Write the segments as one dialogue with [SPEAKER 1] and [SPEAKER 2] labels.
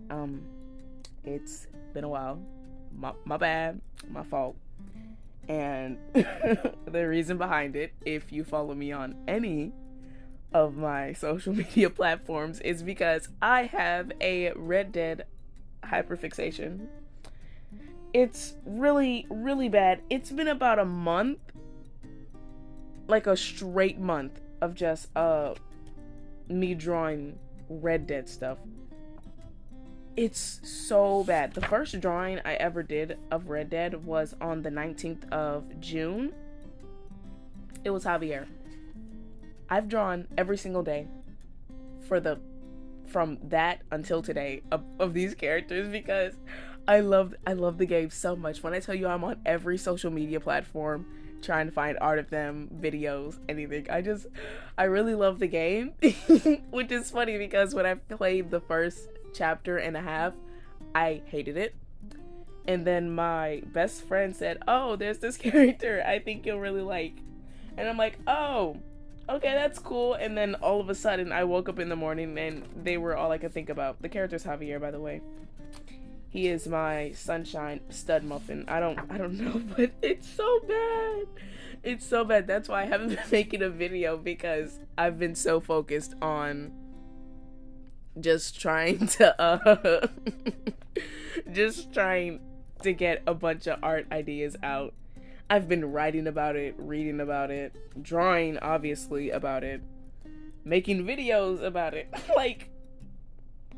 [SPEAKER 1] Um, it's been a while. My bad, my fault. And the reason behind it, if you follow me on any of my social media platforms, is because I have a Red Dead hyperfixation. It's really, really bad. It's been about a month, like a straight month of just me drawing Red Dead stuff. It's so bad. The first drawing I ever did of Red Dead was on the 19th of June. It was Javier. I've drawn every single day from that until today of these characters because I love the game so much. When I tell you I'm on every social media platform trying to find art of them, videos, anything. I really love the game. Which is funny because when I played the first chapter and a half, I hated it. And then my best friend said, "Oh, there's this character I think you'll really like." And I'm like, "Oh, okay, that's cool." And then all of a sudden I woke up in the morning and they were all I could think about. The character's Javier, by the way. He is my sunshine stud muffin. I don't know, but it's so bad. It's so bad. That's why I haven't been making a video, because I've been so focused on just trying to just trying to get a bunch of art ideas out. I've been writing about it, reading about it, drawing obviously about it, making videos about it. Like,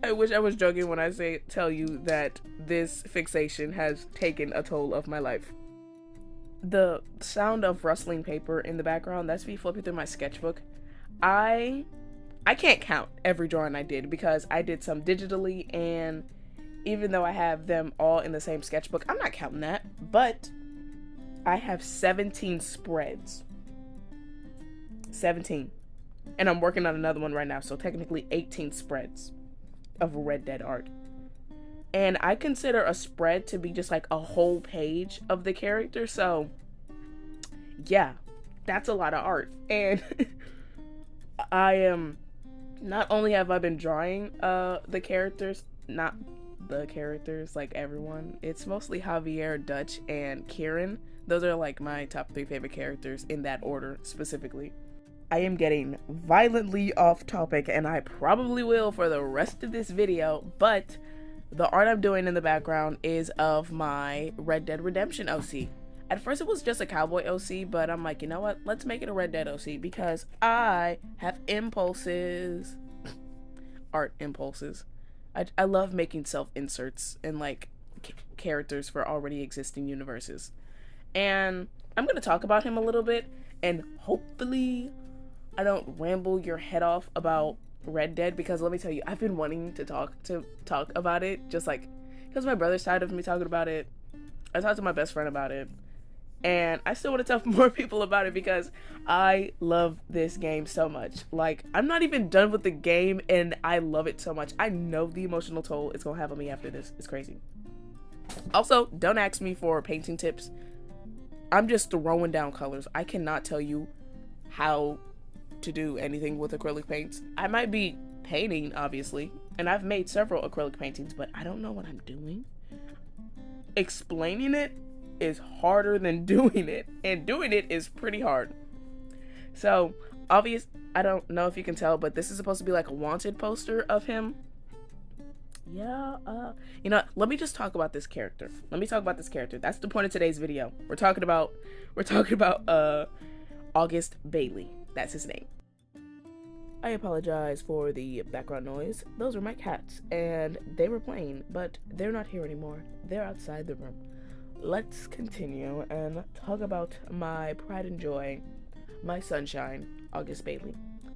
[SPEAKER 1] I wish I was joking when I tell you that this fixation has taken a toll of my life. The sound of rustling paper in the background, that's me flipping through my sketchbook. I can't count every drawing I did because I did some digitally, and even though I have them all in the same sketchbook, I'm not counting that. But I have 17 spreads. 17. And I'm working on another one right now, so technically 18 spreads of Red Dead art. And I consider a spread to be just like a whole page of the character, so yeah, that's a lot of art. And I am not only have I been drawing the characters, not the characters like everyone, it's mostly Javier, Dutch, and Kieran. Those are like my top 3 favorite characters in that order specifically. I am getting violently off topic, and I probably will for the rest of this video, but the art I'm doing in the background is of my Red Dead Redemption OC. At first it was just a cowboy OC, but I'm like, you know what? Let's make it a Red Dead OC because I have impulses. Art impulses. I love making self-inserts and like characters for already existing universes. And I'm going to talk about him a little bit, and hopefully I don't ramble your head off about Red Dead, because let me tell you, I've been wanting to talk about it, just like because my brother's tired of me talking about it. I talked to my best friend about it, and I still want to tell more people about it because I love this game so much. Like, I'm not even done with the game and I love it so much. I know the emotional toll it's gonna have on me after this. It's crazy. Also, don't ask me for painting tips. I'm just throwing down colors. I cannot tell you how to do anything with acrylic paints. I might be painting, obviously, and I've made several acrylic paintings, but I don't know what I'm doing. Explaining it is harder than doing it, and doing it is pretty hard. So, I don't know if you can tell, but this is supposed to be like a wanted poster of him. Yeah, you know, let me just talk about this character. That's the point of today's video. We're talking about August Bailey. That's his name. I apologize for the background noise. Those were my cats, and they were playing, but they're not here anymore. They're outside the room. Let's continue and talk about my pride and joy, my sunshine, August Bailey.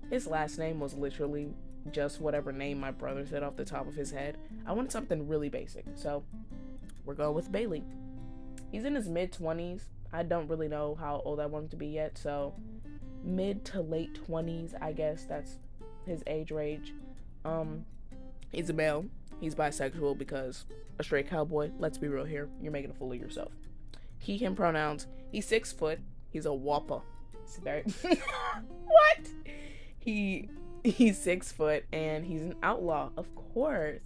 [SPEAKER 1] His last name was literally just whatever name my brother said off the top of his head. I wanted something really basic, so we're going with Bailey. He's in his mid-20s. I don't really know how old I want him to be yet, so mid to late 20s, I guess that's his age range. He's a male. He's bisexual because a straight cowboy, let's be real here, you're making a fool of yourself. He, him pronouns. He's 6 foot. He's a whopper. It's very what? He's 6 foot and he's an outlaw, of course.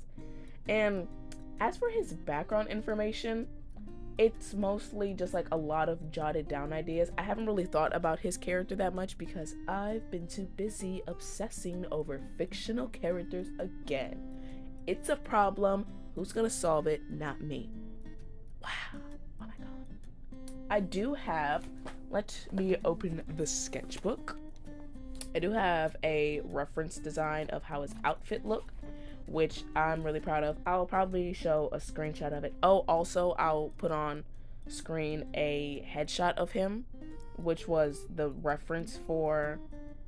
[SPEAKER 1] And as for his background information, it's mostly just like a lot of jotted down ideas. I haven't really thought about his character that much because I've been too busy obsessing over fictional characters again. It's a problem. Who's gonna solve it? Not me. Wow. Oh my god. I do have, let me open the sketchbook. I do have a reference design of how his outfit looked, which I'm really proud of. I'll probably show a screenshot of it. Oh, also, I'll put on screen a headshot of him, which was the reference for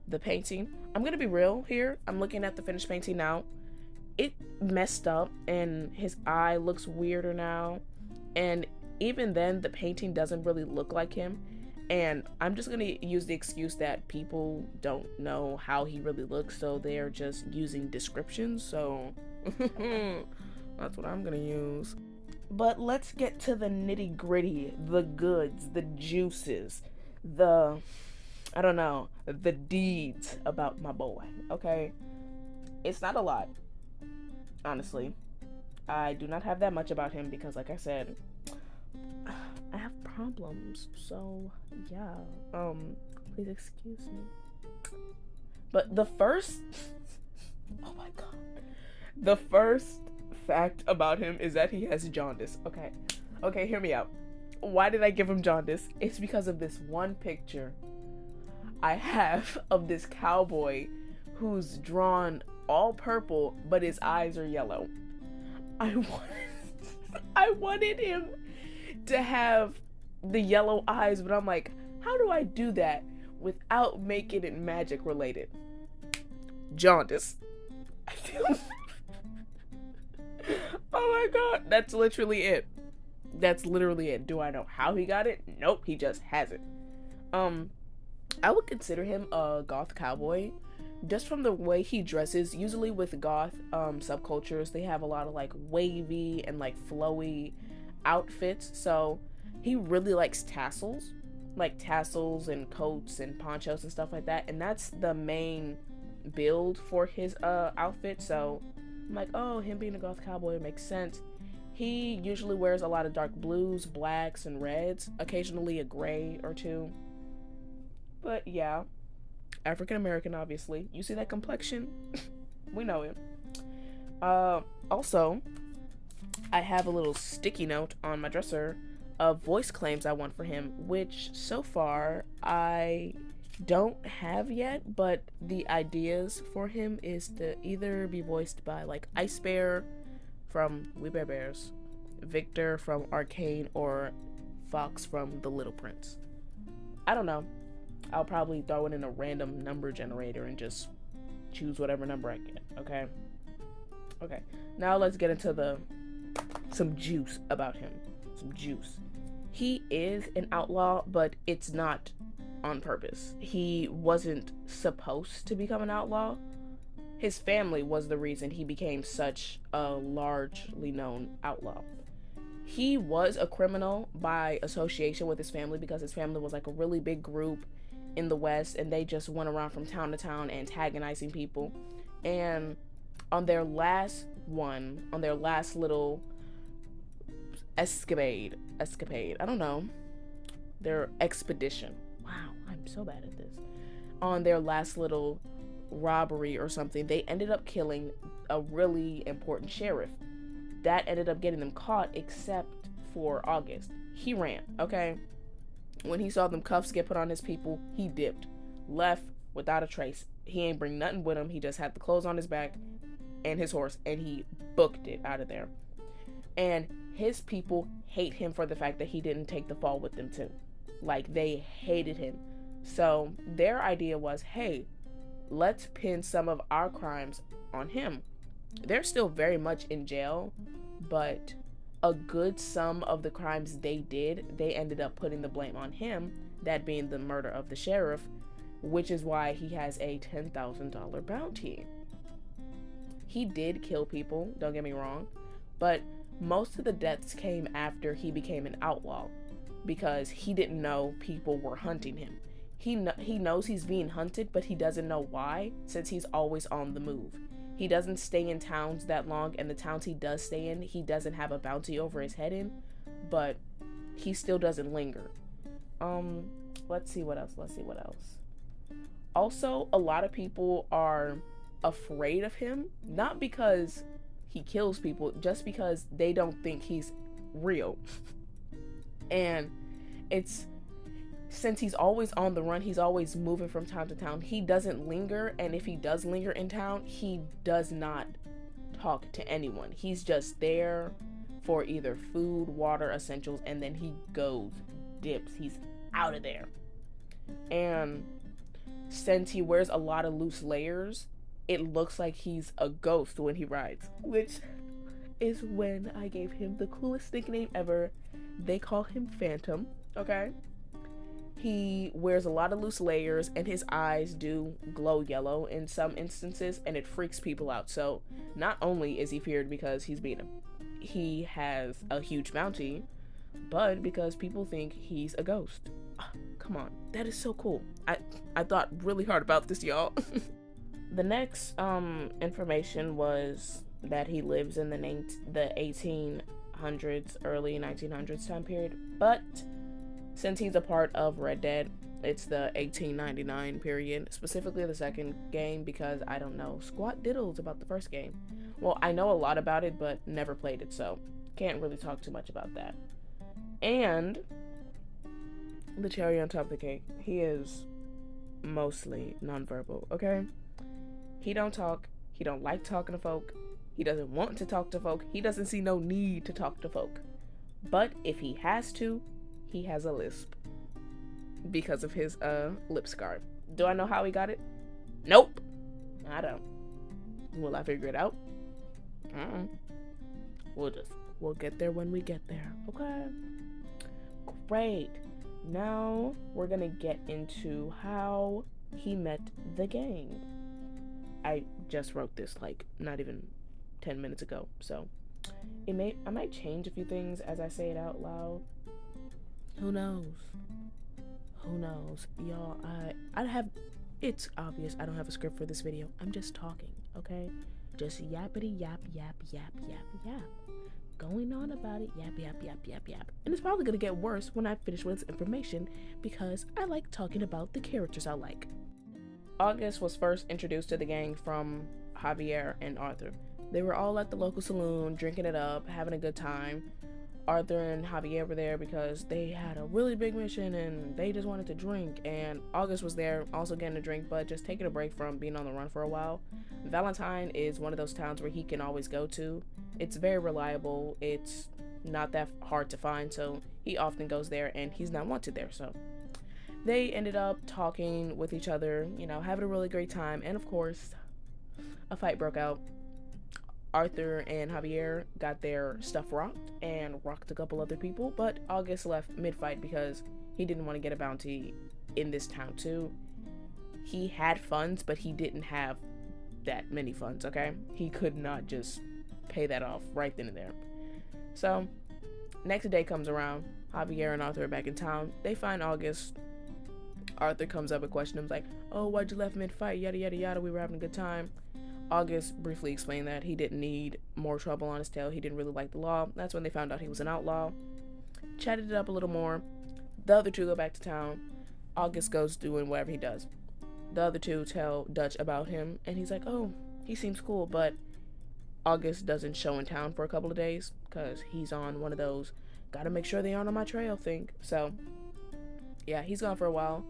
[SPEAKER 1] the painting. I'm gonna be real here. I'm looking at the finished painting now. It messed up and his eye looks weirder now. And even then, the painting doesn't really look like him. And I'm just gonna use the excuse that people don't know how he really looks, so they're just using descriptions. So that's what I'm gonna use. But let's get to the nitty gritty, the goods, the juices, the deeds about my boy. Okay, it's not a lot, honestly. I do not have that much about him because, like I said, I have problems, so yeah, please excuse me. But the first oh my god, the first fact about him is that he has jaundice. Okay, hear me out. Why did I give him jaundice? It's because of this one picture I have of this cowboy who's drawn all purple, but his eyes are yellow. I wanted him to have the yellow eyes, but I'm like, how do I do that without making it magic related? Jaundice. Oh my god, that's literally it. That's literally it. Do I know how he got it? Nope, he just has it. I would consider him a goth cowboy just from the way he dresses. Usually with goth subcultures, they have a lot of like wavy and like flowy outfits, so he really likes tassels and coats and ponchos and stuff like that, and that's the main build for his outfit. So I'm like, oh, him being a goth cowboy makes sense. He usually wears a lot of dark blues, blacks, and reds, occasionally a gray or two. But yeah, African American, obviously. You see that complexion? We know him. Also, I have a little sticky note on my dresser of voice claims I want for him, which so far I don't have yet, but the ideas for him is to either be voiced by like Ice Bear from We Bear Bears, Victor from Arcane, or Fox from The Little Prince. I don't know. I'll probably throw it in a random number generator and just choose whatever number I get. Okay, now let's get into some juice about him. Some juice. He is an outlaw, but it's not on purpose. He wasn't supposed to become an outlaw. His family was the reason he became such a largely known outlaw. He was a criminal by association with his family because his family was like a really big group in the West, and they just went around from town to town antagonizing people. And on their last little escapade, I don't know, their expedition. Wow, I'm so bad at this. On their last little robbery or something, they ended up killing a really important sheriff. That ended up getting them caught, except for August. He ran, okay? When he saw them cuffs get put on his people, he dipped, left without a trace. He ain't bring nothing with him. He just had the clothes on his back and his horse, and he booked it out of there. And his people hate him for the fact that he didn't take the fall with them too. Like, they hated him. So their idea was, hey, let's pin some of our crimes on him. They're still very much in jail, but a good sum of the crimes they did, they ended up putting the blame on him, that being the murder of the sheriff, which is why he has a $10,000 bounty. He did kill people, don't get me wrong, but most of the deaths came after he became an outlaw, because he didn't know people were hunting him. He knows he's being hunted, but he doesn't know why, since he's always on the move. He doesn't stay in towns that long, and the towns he does stay in, he doesn't have a bounty over his head in, but he still doesn't linger. Let's see what else. Also, a lot of people are afraid of him, not because he kills people, just because they don't think he's real. And it's, since he's always on the run, he's always moving from town to town, he doesn't linger, and if he does linger in town, he does not talk to anyone. He's just there for either food, water, essentials, and then he goes, dips, he's out of there. And since he wears a lot of loose layers, it looks like he's a ghost when he rides, which is when I gave him the coolest nickname ever. They call him Phantom, okay? He wears a lot of loose layers, and his eyes do glow yellow in some instances, and it freaks people out. So not only is he feared because he has a huge bounty, but because people think he's a ghost. Come on, that is so cool. I thought really hard about this, y'all. The next information was that he lives in the 1800s, early 1900s time period, but since he's a part of Red Dead, it's the 1899 period, specifically the second game, because I don't know squat diddles about the first game. Well, I know a lot about it, but never played it, so can't really talk too much about that. And the cherry on top of the cake, he is mostly nonverbal, okay? He don't talk, he don't like talking to folk, he doesn't want to talk to folk, he doesn't see no need to talk to folk. But if he has to, he has a lisp because of his lip scar. Do I know how he got it? Nope. I don't. Will I figure it out? We'll get there when we get there. Okay. Great. Now we're gonna get into how he met the gang. I just wrote this like not even 10 minutes ago, so I might change a few things as I say it out loud. Who knows? Y'all, it's obvious I don't have a script for this video. I'm just talking, okay? Just yappity yap. Going on about it, yap. And it's probably gonna get worse when I finish with this information because I like talking about the characters I like. August was first introduced to the gang from Javier and Arthur. They were all at the local saloon, drinking it up, having a good time. Arthur and Javier were there because they had a really big mission and they just wanted to drink, and August was there also getting a drink but just taking a break from being on the run for a while. Valentine is one of those towns where he can always go to. It's very reliable, it's not that hard to find, so he often goes there and he's not wanted there. So they ended up talking with each other, having a really great time, and of course a fight broke out. Arthur and Javier got their stuff rocked and rocked a couple other people, but August left mid-fight because he didn't want to get a bounty in this town too. He had funds, but he didn't have that many funds, okay? He could not just pay that off right then and there. So, next day comes around, Javier and Arthur are back in town. They find August. Arthur comes up and questions him like, "Oh, why'd you left mid-fight? Yada yada yada, we were having a good time." August briefly explained that he didn't need more trouble on his tail. He didn't really like the law. That's when they found out he was an outlaw. Chatted it up a little more. The other two go back to town. August goes doing whatever he does. The other two tell Dutch about him, and he's like, "Oh, he seems cool," but August doesn't show in town for a couple of days because he's on one of those gotta make sure they aren't on my trail thing. So yeah, he's gone for a while.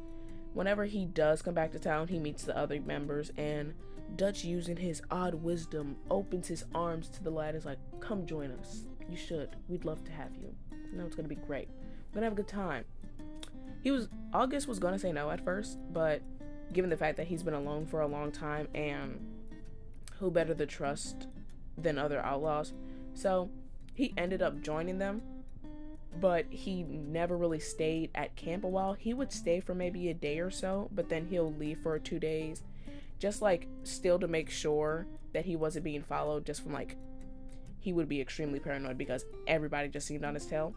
[SPEAKER 1] Whenever he does come back to town, he meets the other members, and Dutch, using his odd wisdom, opens his arms to the lad and is like, "Come join us. You should. We'd love to have you. It's gonna be great. We're gonna have a good time." August was gonna say no at first, but given the fact that he's been alone for a long time, and who better to trust than other outlaws, so he ended up joining them. But he never really stayed at camp a while. He would stay for maybe a day or so, but then he'll leave for 2 days, just still to make sure that he wasn't being followed, just from he would be extremely paranoid because everybody just seemed on his tail.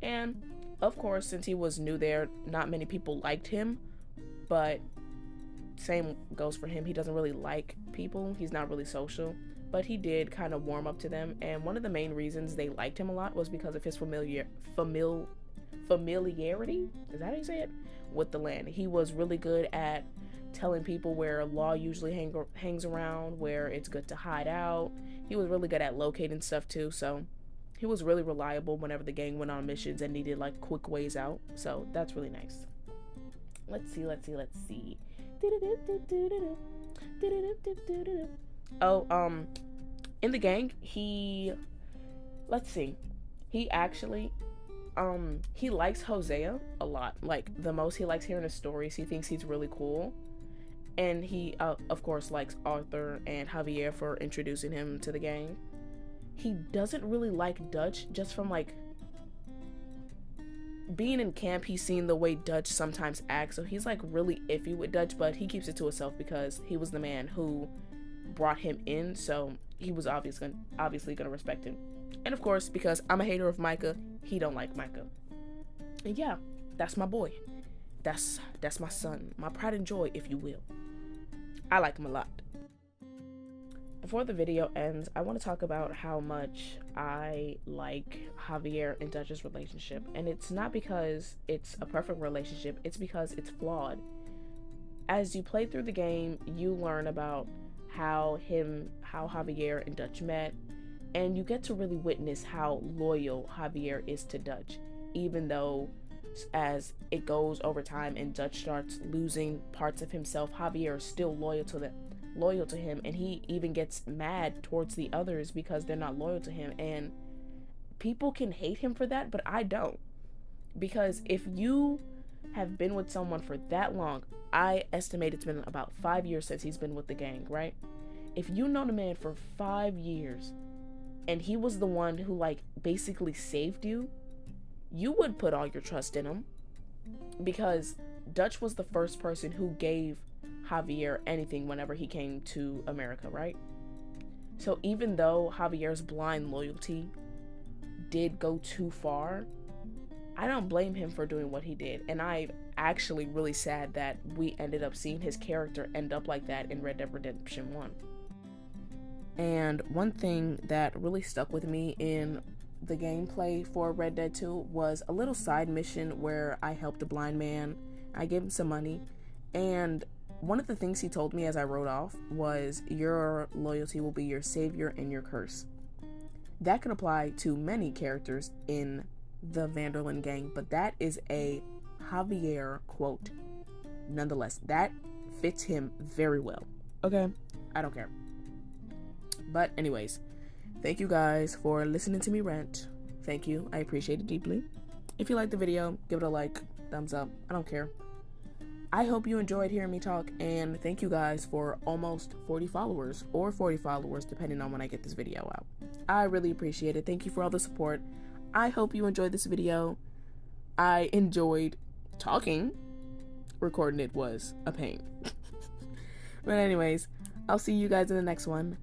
[SPEAKER 1] And of course, since he was new there, not many people liked him, but same goes for him. He doesn't really like people. He's not really social, but he did kind of warm up to them. And one of the main reasons they liked him a lot was because of his familiarity. Is that how you say it? With the land. He was really good at telling people where law usually hangs around, where it's good to hide out. He was really good at locating stuff too, so he was really reliable whenever the gang went on missions and needed like quick ways out. So that's really nice. Let's see. Oh, in the gang, he actually he likes Hosea a lot. Like, the most he likes hearing his stories. He thinks he's really cool. And he, of course, likes Arthur and Javier for introducing him to the gang. He doesn't really like Dutch, just from, like, being in camp. He's seen the way Dutch sometimes acts, so he's, like, really iffy with Dutch, but he keeps it to himself because he was the man who brought him in, so he was obviously gonna respect him. And, of course, because I'm a hater of Micah, he don't like Micah. And yeah, that's my boy. That's my son, my pride and joy, if you will. I like him a lot. Before the video ends, I want to talk about how much I like Javier and Dutch's relationship. And it's not because it's a perfect relationship, it's because it's flawed. As you play through the game, you learn about how Javier and Dutch met, and you get to really witness how loyal Javier is to Dutch, even though as it goes over time and Dutch starts losing parts of himself, Javier is still loyal to him, and he even gets mad towards the others because they're not loyal to him. And people can hate him for that, but I don't, because if you have been with someone for that long, I estimate it's been about 5 years since he's been with the gang, right? If you know the man for 5 years and he was the one who like basically saved you, you would put all your trust in him, because Dutch was the first person who gave Javier anything whenever he came to America, right? So even though Javier's blind loyalty did go too far, I don't blame him for doing what he did. And I'm actually really sad that we ended up seeing his character end up like that in Red Dead Redemption 1. And one thing that really stuck with me in the gameplay for Red Dead 2 was a little side mission where I helped a blind man. I gave him some money, and one of the things he told me as I rode off was, your loyalty will be your savior and your curse. That can apply to many characters in the Vanderlyn gang, but that is a Javier quote. Nonetheless, that fits him very well. Okay, I don't care. But anyways, thank you guys for listening to me rant. Thank you. I appreciate it deeply. If you liked the video, give it a like, thumbs up. I don't care. I hope you enjoyed hearing me talk, and thank you guys for almost 40 followers, or 40 followers, depending on when I get this video out. I really appreciate it. Thank you for all the support. I hope you enjoyed this video. I enjoyed talking. Recording it was a pain. But anyways, I'll see you guys in the next one.